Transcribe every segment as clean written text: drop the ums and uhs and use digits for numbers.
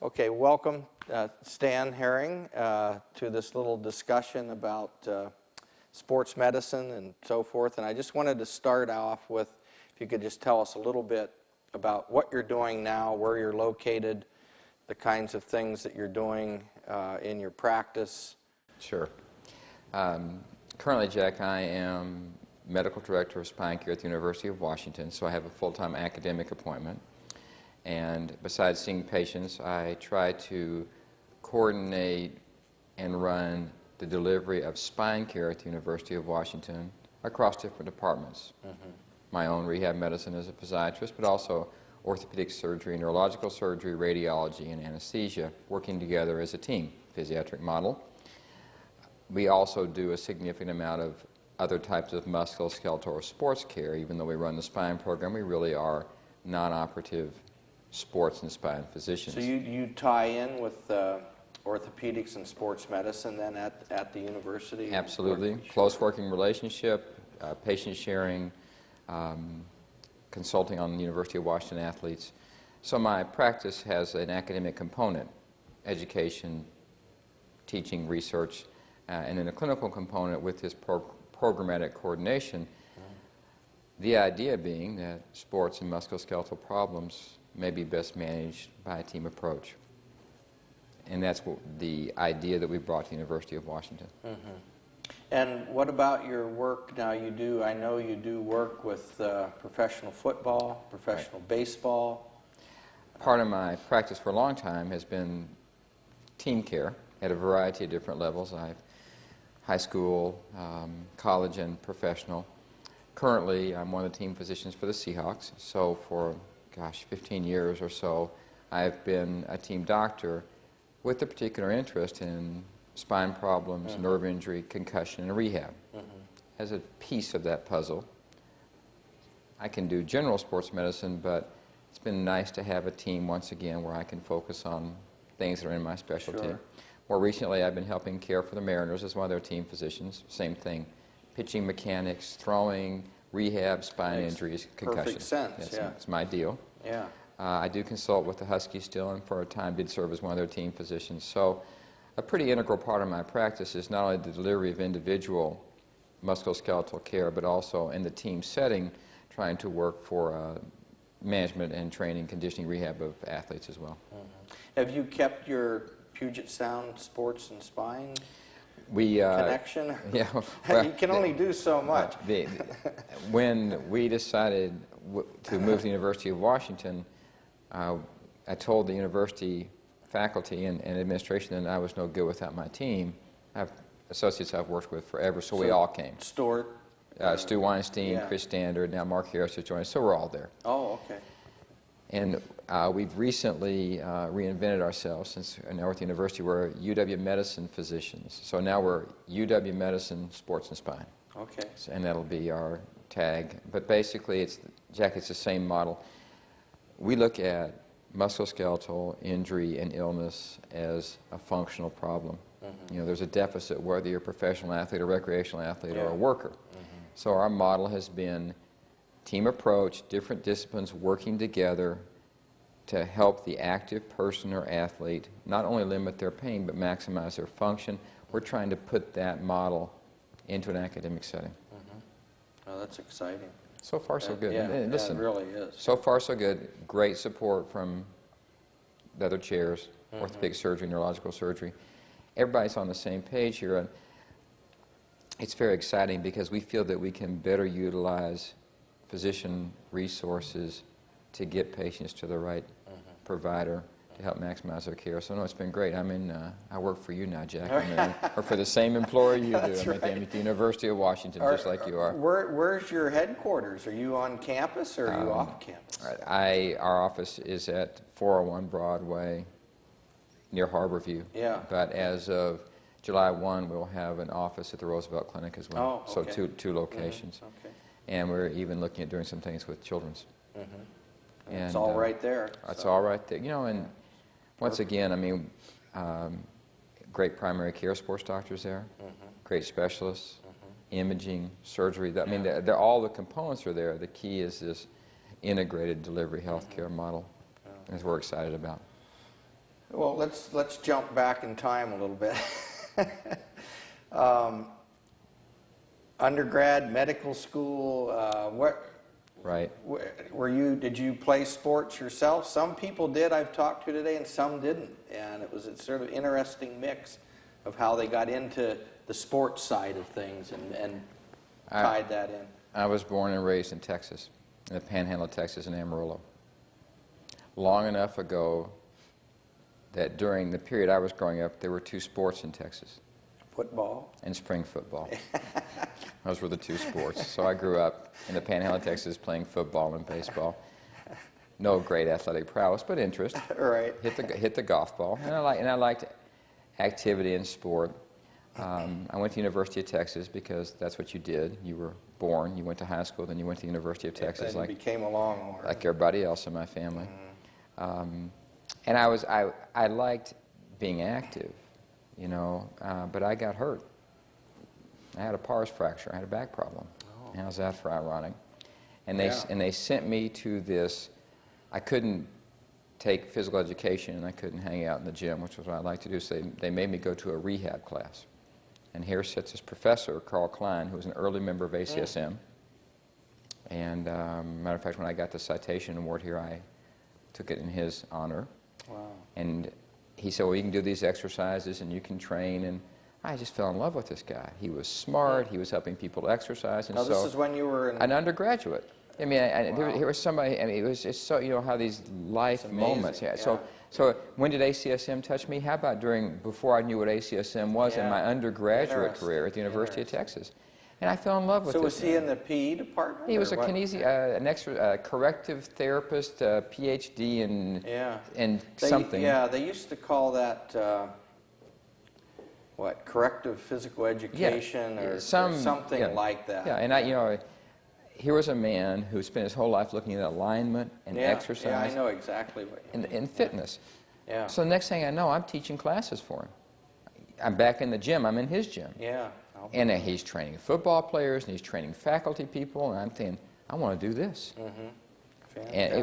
Okay, welcome Stan Herring to this little discussion about sports medicine and so forth. And I just wanted to start off with, if you could just tell us a little bit about what you're doing now, where you're located, the kinds of things that you're doing in your practice. Sure. Currently, Jack, I am medical director of spine care at the University of Washington, so I have a full-time academic appointment. And besides seeing patients, I try to coordinate and run the delivery of spine care at the University of Washington across different departments. My own rehab medicine as a physiatrist, but also orthopedic surgery, neurological surgery, radiology, and anesthesia, working together as a team, physiatric model. We also do a significant amount of other types of musculoskeletal or sports care. Even though we run the spine program, we really are non-operative sports and spine physicians. So you tie in with orthopedics and sports medicine then at the university? Absolutely. Close working relationship, patient sharing, consulting on the University of Washington athletes. So my practice has an academic component, education, teaching, research, and then a clinical component with this programmatic coordination. The idea being that sports and musculoskeletal problems may be best managed by a team approach. And that's the idea that we brought to the University of Washington. And what about your work now? I know you do work with professional football, professional baseball. Part of my practice for a long time has been team care at a variety of different levels. I've high school, college, and professional. Currently, I'm one of the team physicians for the Seahawks. So for 15 years or so, I've been a team doctor with a particular interest in spine problems, nerve injury, concussion, and rehab. As a piece of that puzzle, I can do general sports medicine, but it's been nice to have a team once again where I can focus on things that are in my specialty. Sure. More recently, I've been helping care for the Mariners as one of their team physicians. Same thing, pitching mechanics, throwing, rehab, spine injuries, concussion. Perfect sense, That's my deal. Yeah. I do consult with the Huskies still, and for a time did serve as one of their team physicians. So a pretty integral part of my practice is not only the delivery of individual musculoskeletal care, but also in the team setting, trying to work for management and training, conditioning, rehab of athletes as well. Have you kept your Puget Sound sports and spine We connection? Yeah, well, you can only do so much. When we decided to move to the University of Washington, I told the university faculty and administration that I was no good without my team. I have associates I've worked with forever, so we all came. Stuart? Stu Weinstein, Chris Standard, now Mark Harris has joined us, so we're all there. Oh, okay. And we've recently reinvented ourselves since now we're at the university. We're UW Medicine physicians. So now we're UW Medicine Sports and Spine. Okay. And that'll be our tag. But basically, Jack, it's the same model. We look at musculoskeletal injury and illness as a functional problem. You know, there's a deficit whether you're a professional athlete, a recreational athlete, or a worker. So our model has been team approach, different disciplines working together to help the active person or athlete not only limit their pain but maximize their function. We're trying to put that model into an academic setting. Oh, that's exciting. So far, so good. Yeah, And listen, it really is. so far, so good. Great support from the other chairs, orthopedic surgery, neurological surgery. Everybody's on the same page here. And it's very exciting because we feel that we can better utilize physician resources to get patients to the right provider to help maximize their care. So no, it's been great. I mean, I work for you now, Jack. I mean, or for the same employer you do. I'm at the University of Washington, just like you are. Where's your headquarters? Are you on campus or are you off campus? Our office is at 401 Broadway near Harborview. Yeah. But as of July 1, we'll have an office at the Roosevelt Clinic as well. Oh, okay. So two locations. Okay. And we're even looking at doing some things with children's. And it's all right there. It's all right there. You know, and once again, I mean, great primary care sports doctors there, great specialists, imaging, surgery. I mean, they're all the components are there. The key is this integrated delivery healthcare model, as we're excited about. Well, let's jump back in time a little bit. Undergrad, medical school, Right. Did you play sports yourself? Some people did, I've talked to today, and some didn't. And it was a sort of interesting mix of how they got into the sports side of things and tied that in. I was born and raised in Texas, in the Panhandle of Texas, in Amarillo. Long enough ago that during the period I was growing up, there were two sports in Texas. Football. And spring football. Those were the two sports. So I grew up in the Panhandle of Texas playing football and baseball. No great athletic prowess, but interest. Right. Hit the golf ball, and I liked activity and sport. I went to the University of Texas because that's what you did. You were born, you went to high school, then you went to the University of Texas, And you became a Longhorn. like everybody else in my family. And I liked being active, you know, but I got hurt. I had a pars fracture. I had a back problem. Oh. How's that for ironic? And Yeah. they sent me to this. I couldn't take physical education, and I couldn't hang out in the gym, which was what I like to do. So they made me go to a rehab class. And here sits this professor, Klein, who was an early member of ACSM. And matter of fact, when I got the citation award here, I took it in his honor. Wow. And he said, well, you can do these exercises and you can train. And I just fell in love with this guy. He was smart. He was helping people exercise. And Now, so this is when you were an undergraduate. I mean, there was somebody, I mean, it was just so, you know, how these life moments. Yeah. So when did ACSM touch me? How about before I knew what ACSM was in my undergraduate career at the University of Texas? And I fell in love with this. So was he in the PE department? He was or a what? corrective therapist, PhD in something. Yeah, they used to call that, corrective physical education or something like that. Yeah, and you know, here was a man who spent his whole life looking at alignment and exercise. Yeah, I know exactly what you mean. And fitness. Yeah. So the next thing I know, I'm teaching classes for him. I'm back in the gym. I'm in his gym. Yeah. And he's training football players, and he's training faculty people, and I'm thinking, I want to do this. Mm-hmm. And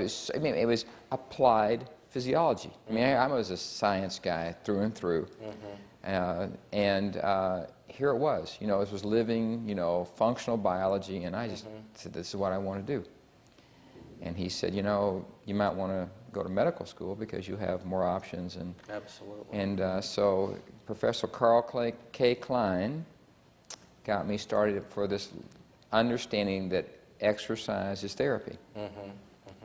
it was applied physiology. I mean, I was a science guy through and through. Here it was, you know, it was living, you know, functional biology, and I just said, this is what I want to do. And he said, you know, you might want to go to medical school because you have more options. And Absolutely. And so Professor K. Klein got me started for this understanding that exercise is therapy.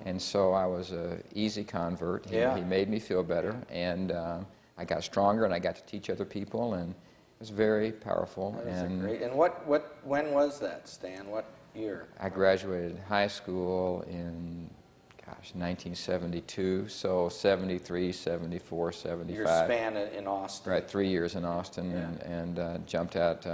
And so I was an easy convert. He made me feel better, and I got stronger, and I got to teach other people, and it was very powerful. Great. And when was that, Stan? What year? I graduated high school in, 1972, so 73, 74, 75. Your span in Austin. Right, 3 years in Austin, and jumped out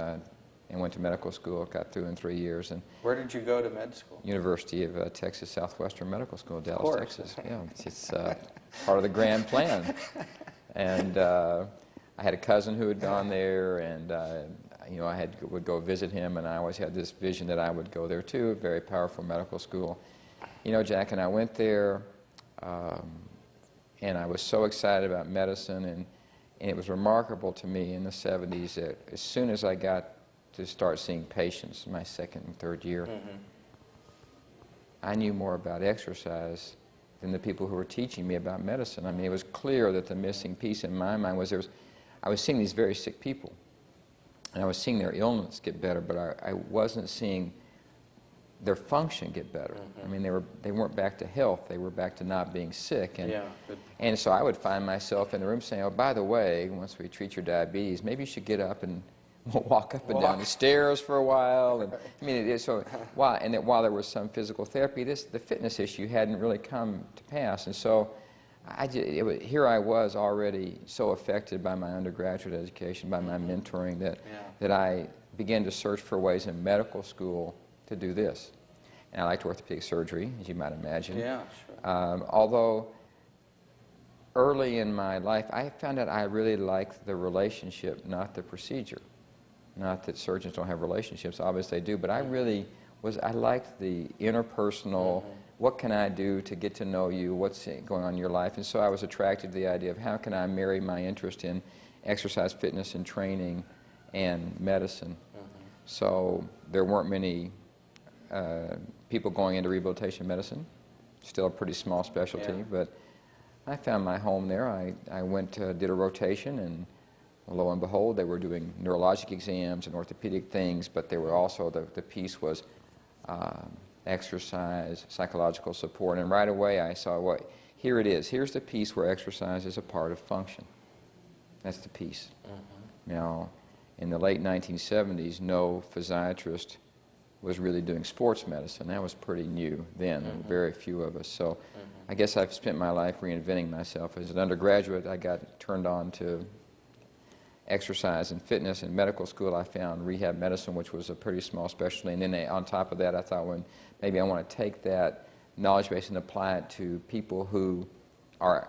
and went to medical school, got through in 3 years. And where did you go to med school? University of Texas Southwestern Medical School, Dallas, Texas. Yeah, it's part of the grand plan. And I had a cousin who had gone there, and you know, would go visit him, and I always had this vision that I would go there too. A very powerful medical school. You know, Jack, and I went there, and I was so excited about medicine, and it was remarkable to me in the 70s that as soon as I got to start seeing patients, my second and third year, I knew more about exercise than the people who were teaching me about medicine. I mean, it was clear that the missing piece in my mind was I was seeing these very sick people, and I was seeing their illness get better, but I wasn't seeing their function get better. I mean, they weren't back to health. They were back to not being sick. And so I would find myself in the room saying, oh, by the way, once we treat your diabetes, maybe you should get up and walk up and down the stairs for a while. And I mean, while there was some physical therapy, the fitness issue hadn't really come to pass. And so here I was already so affected by my undergraduate education, by my mentoring, that I began to search for ways in medical school to do this. And I liked orthopedic surgery, as you might imagine. Yeah, sure. Although early in my life, I found out I really liked the relationship, not the procedure. Not that surgeons don't have relationships, obviously they do, but I liked the interpersonal what can I do to get to know you, what's going on in your life. And so I was attracted to the idea of how can I marry my interest in exercise, fitness, and training and medicine. So there weren't many people going into rehabilitation medicine, still a pretty small specialty, but I found my home there. I went, did a rotation, and lo and behold, they were doing neurologic exams and orthopedic things, but they were also, the piece was exercise, psychological support, and right away I saw, well, here it is. Here's the piece where exercise is a part of function. That's the piece. Now, in the late 1970s, no physiatrist was really doing sports medicine. That was pretty new then, and very few of us. So I guess I've spent my life reinventing myself. As an undergraduate, I got turned on to exercise and fitness. In medical school, I found rehab medicine, which was a pretty small specialty. And then on top of that, I thought, well, maybe I want to take that knowledge base and apply it to people who are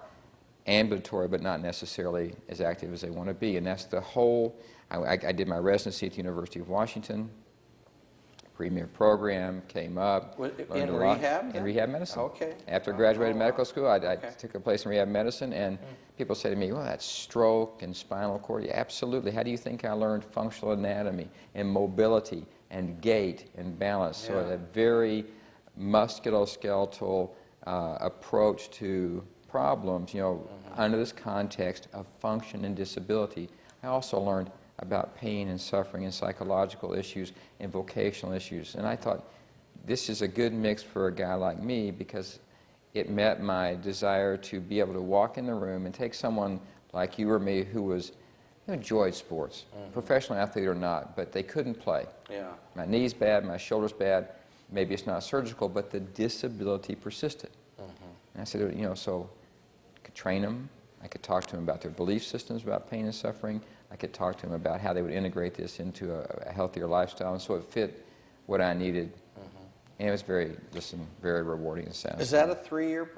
ambulatory but not necessarily as active as they want to be. And that's the whole, I did my residency at the University of Washington. Premier program, came up. In rehab? In rehab medicine. Okay. After graduating medical school, I took a place in rehab medicine, and people say to me, well, that's stroke and spinal cord. Yeah, absolutely. How do you think I learned functional anatomy and mobility and gait and balance? So a very musculoskeletal approach to problems, you know, under this context of function and disability. I also learned about pain and suffering and psychological issues and vocational issues. And I thought, this is a good mix for a guy like me because it met my desire to be able to walk in the room and take someone like you or me who enjoyed sports, professional athlete or not, but they couldn't play. My knee's bad, my shoulder's bad, maybe it's not surgical, but the disability persisted. And I said, you know, so I could train them, I could talk to them about their belief systems about pain and suffering, I could talk to them about how they would integrate this into a healthier lifestyle, and so it fit what I needed. And it was very rewarding and satisfying. Is that a 3-year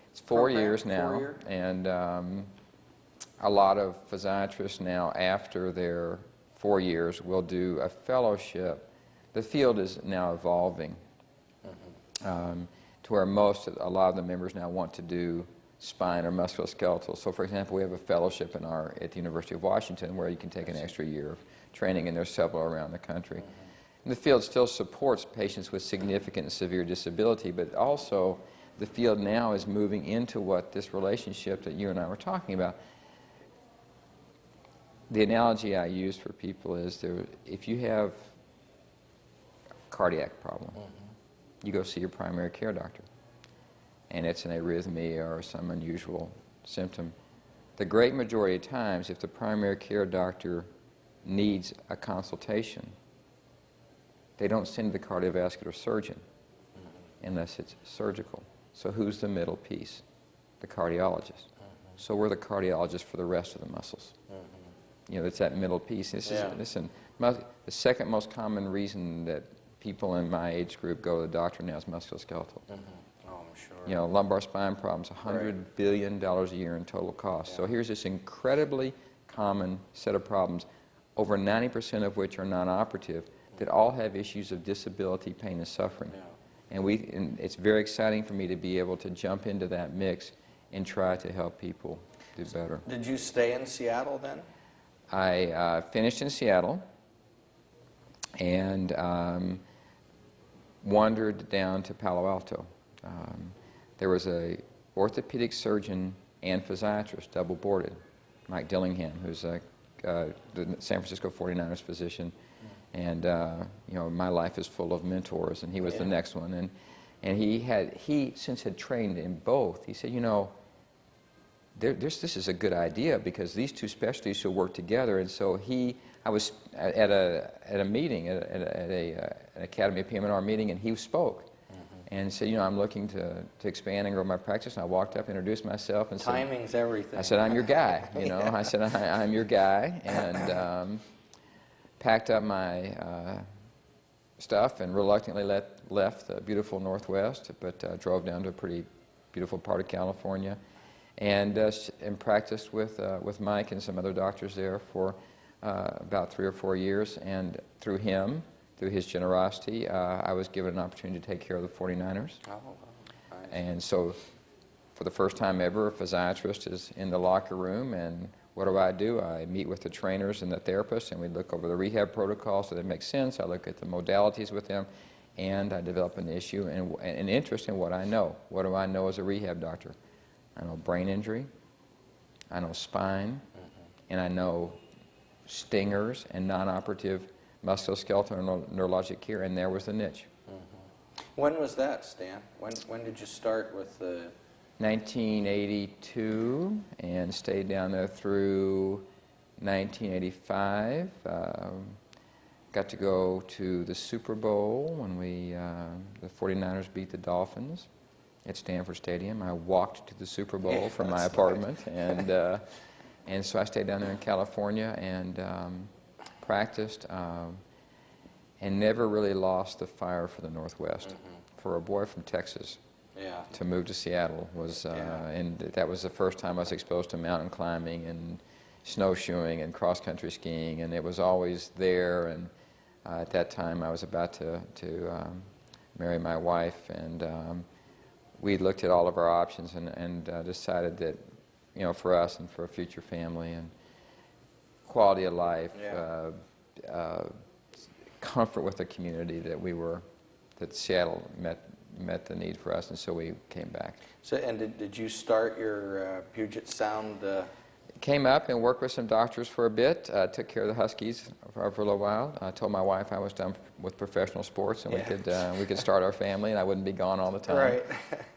It's 4 program? years now, 4 year? and a lot of physiatrists now, after their 4 years, will do a fellowship. The field is now evolving to where a lot of the members now want to do spine or musculoskeletal. So, for example, we have a fellowship at the University of Washington where you can take an extra year of training, and there's several around the country. And the field still supports patients with significant and severe disability, but also the field now is moving into what this relationship that you and I were talking about. The analogy I use for people is if you have a cardiac problem, you go see your primary care doctor, and it's an arrhythmia or some unusual symptom. The great majority of times, if the primary care doctor needs a consultation, they don't send to the cardiovascular surgeon unless it's surgical. So who's the middle piece? The cardiologist. So we're the cardiologist for the rest of the muscles. You know, it's that middle piece. Listen, the second most common reason that people in my age group go to the doctor now is musculoskeletal. You know, lumbar spine problems, $100 billion a year in total cost. So here's this incredibly common set of problems, over 90% of which are non-operative, that all have issues of disability, pain, and suffering. And it's very exciting for me to be able to jump into that mix and try to help people do better. Did you stay in Seattle then? I finished in Seattle and wandered down to Palo Alto. There was a orthopedic surgeon and physiatrist, double boarded, Mike Dillingham, who's the San Francisco 49ers physician. And you know, my life is full of mentors, and he was the next one. And he since had trained in both, he said, you know, this is a good idea because these two specialties should work together. And so I was at a meeting, at an Academy of PM&R meeting, and he spoke. And said, you know, I'm looking to expand and grow my practice. And I walked up, introduced myself, and timing's everything. I said, I'm your guy. You know, I said, I'm your guy, and packed up my stuff and reluctantly left the beautiful Northwest, but drove down to a pretty beautiful part of California, and practiced with Mike and some other doctors there for about 3 or 4 years. And through him, through his generosity, I was given an opportunity to take care of the 49ers. Oh, nice. And so for the first time ever, a physiatrist is in the locker room, and what do? I meet with the trainers and the therapists, and we look over the rehab protocol so that it makes sense. I look at the modalities with them, and I develop an issue and an interest in what I know. What do I know as a rehab doctor? I know brain injury, I know spine, and I know stingers and non-operative musculoskeletal and neurologic care, and there was the niche. When was that, Stan? When did you start with the... 1982, and stayed down there through 1985. Got to go to the Super Bowl when the 49ers beat the Dolphins at Stanford Stadium. I walked to the Super Bowl from my apartment, and so I stayed down there in California and practiced, and never really lost the fire for the Northwest. For a boy from Texas, to move to Seattle was, and that was the first time I was exposed to mountain climbing and snowshoeing and cross-country skiing, and it was always there. And at that time, I was about to marry my wife, and we looked at all of our options and decided that, you know, for us and for a future family and quality of life, comfort with the community, that Seattle met the need for us, and so we came back. So, and did you start your Puget Sound? Came up and worked with some doctors for a bit. Took care of the Huskies for a little while. I told my wife I was done with professional sports, and we could start our family, and I wouldn't be gone all the time. Right.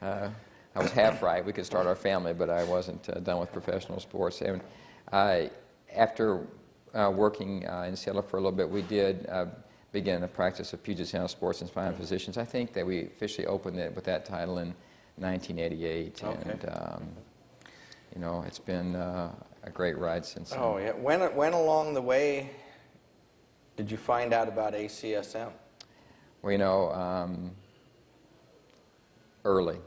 I was half right. We could start our family, but I wasn't done with professional sports. And after working in Seattle for a little bit, we did began the practice of Puget Sound Sports and Spine Physicians. I think that we officially opened it with that title in 1988, and you know, it's been a great ride since then. Oh yeah. When along the way did you find out about ACSM? Well, you know, early.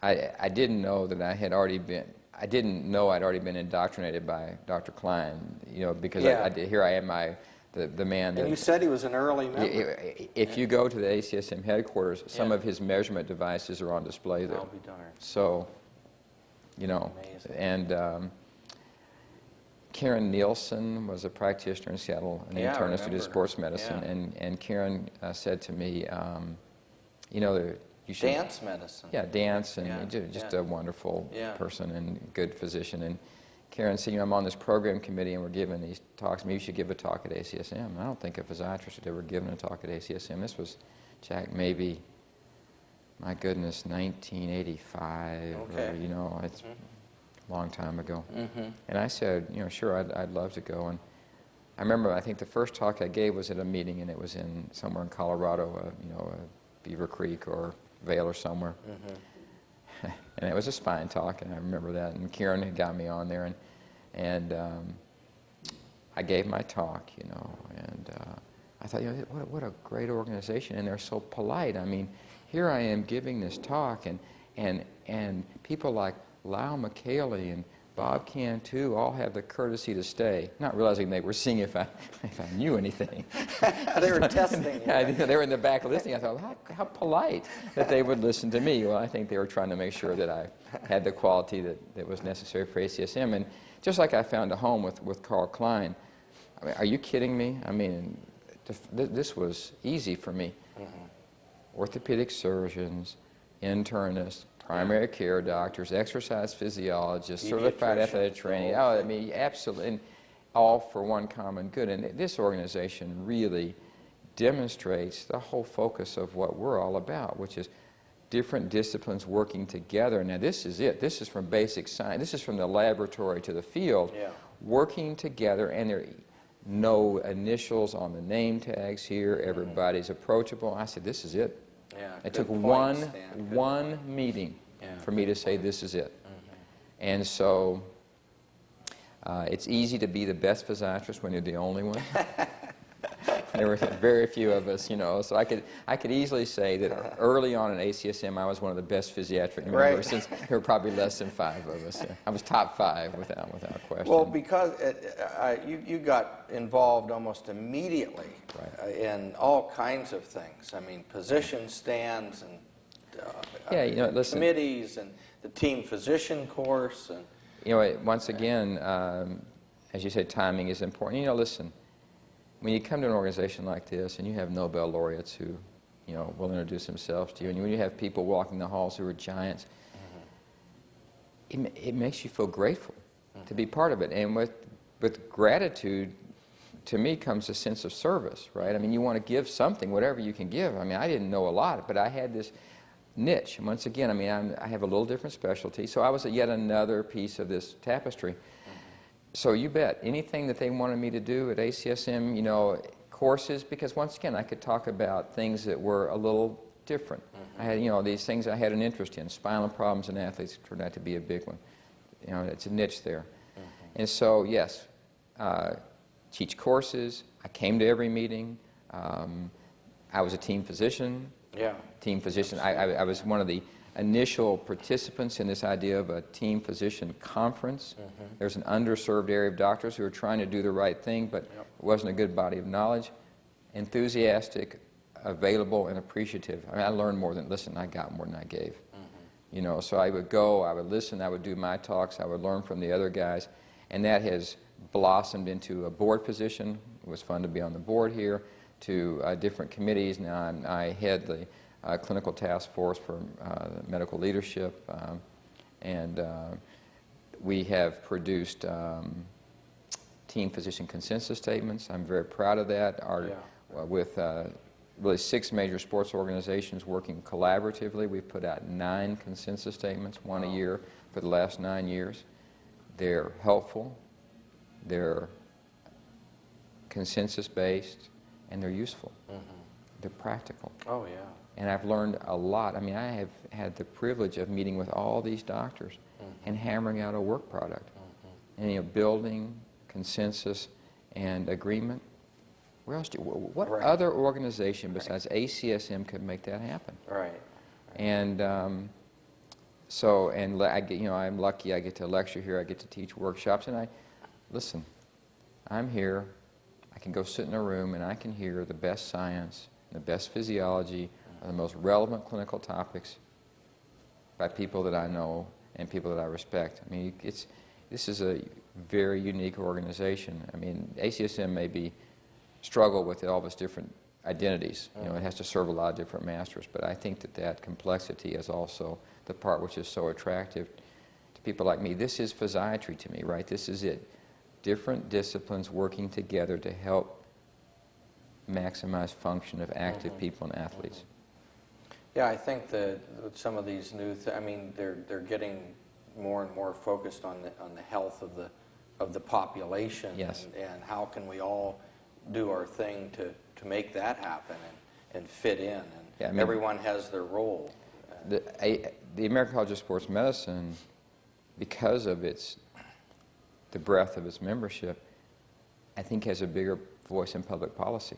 I didn't know that I had already been. I didn't know I'd already been indoctrinated by Dr. Klein. You know, because here I am, the man. And you said he was an early member. If you go to the ACSM headquarters, some of his measurement devices are on display there. I'll be darned. So, you know, Amazing. and Karen Nielsen was a practitioner in Seattle, an internist who did sports medicine, and Karen said to me, you know, you should... Dance medicine. Yeah, dance, and just a wonderful person and good physician. And Karen said, you know, I'm on this program committee and we're giving these talks. Maybe you should give a talk at ACSM. And I don't think a physiatrist had ever given a talk at ACSM. This was, Jack, maybe, my goodness, 1985. Or, you know, it's a long time ago. And I said, you know, sure, I'd love to go. And I remember, I think the first talk I gave was at a meeting, and it was in somewhere in Colorado, you know, Beaver Creek or Vail or somewhere. And it was a spine talk, and I remember that. And Karen had got me on there, and I gave my talk, you know, and I thought, you know, what a great organization, and they're so polite. I mean, here I am giving this talk, and people like Lau McKaylee and Bob Cantu all have the courtesy to stay, not realizing they were seeing if I knew anything. They were testing. They were in the back listening. I thought, how polite that they would listen to me. Well, I think they were trying to make sure that I had the quality that was necessary for ACSM. And just like I found a home with Carl Klein, I mean, are you kidding me? I mean, this was easy for me. Orthopedic surgeons, internists, primary care doctors, exercise physiologists, certified athletic training. Oh, I mean, absolutely, and all for one common good. And this organization really demonstrates the whole focus of what we're all about, which is different disciplines working together. Now, this is it. This is from basic science. This is from the laboratory to the field, working together, and there are no initials on the name tags here. Everybody's approachable. I said, this is it. It took one meeting for me to say this is it. And so it's easy to be the best physiatrist when you're the only one. There were very few of us, so I could easily say that early on in ACSM, I was one of the best physiatric members, since there were probably less than 5 of us. I was top 5 without question. Well, because you got involved almost immediately in all kinds of things. I mean, position stands and listen, committees and the team physician course. And once again, as you say, timing is important. Listen, when you come to an organization like this and you have Nobel laureates who, will introduce themselves to you, and when you have people walking the halls who are giants, it makes you feel grateful to be part of it. And with gratitude, to me, comes a sense of service, right? I mean, you want to give something, whatever you can give. I mean, I didn't know a lot, but I had this niche. And once again, I mean, I have a little different specialty, so I was yet another piece of this tapestry. So you bet, anything that they wanted me to do at ACSM, courses, because once again, I could talk about things that were a little different. I had, these things I had an interest in. Spinal problems in athletes turned out to be a big one. It's a niche there. And so, yes, teach courses. I came to every meeting. I was a team physician. Yeah. Team physician. I was one of the initial participants in this idea of a team physician conference. There's an underserved area of doctors who are trying to do the right thing, but it wasn't a good body of knowledge. Enthusiastic, available, and appreciative. I mean, I learned more than, I got more than I gave. So I would go, I would listen, I would do my talks, I would learn from the other guys, and that has blossomed into a board position. It was fun to be on the board here, to different committees. Now I head the clinical task force for medical leadership, and we have produced team physician consensus statements. I'm very proud of that. With really 6 major sports organizations working collaboratively, we've put out 9 consensus statements, one a year for the last 9 years. They're helpful, they're consensus-based, and they're useful. They're practical. Oh, yeah. And I've learned a lot. I mean, I have had the privilege of meeting with all these doctors and hammering out a work product. And, building consensus and agreement. Where else what other organization besides ACSM could make that happen? Right. And I'm lucky I get to lecture here, I get to teach workshops, and I'm here, I can go sit in a room and I can hear the best science, the best physiology, the most relevant clinical topics by people that I know and people that I respect. I mean, this is a very unique organization. I mean, ACSM may struggle with all of its different identities. It has to serve a lot of different masters, but I think that complexity is also the part which is so attractive to people like me. This is physiatry to me, right? This is it. Different disciplines working together to help maximize function of active people and athletes. Yeah, I think that with some of these new, they're getting more and more focused on the health of the population. Yes. And how can we all do our thing to make that happen and fit in. And everyone has their role. The American College of Sports Medicine, because of the breadth of its membership, I think has a bigger voice in public policy.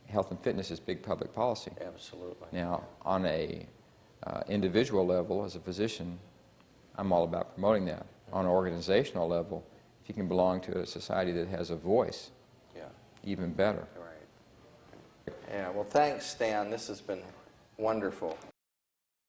Health and fitness is big public policy. Absolutely. Now, on a individual level, as a physician, I'm all about promoting that. On an organizational level, if you can belong to a society that has a voice, even better. Right. Yeah, well, thanks, Stan. This has been wonderful.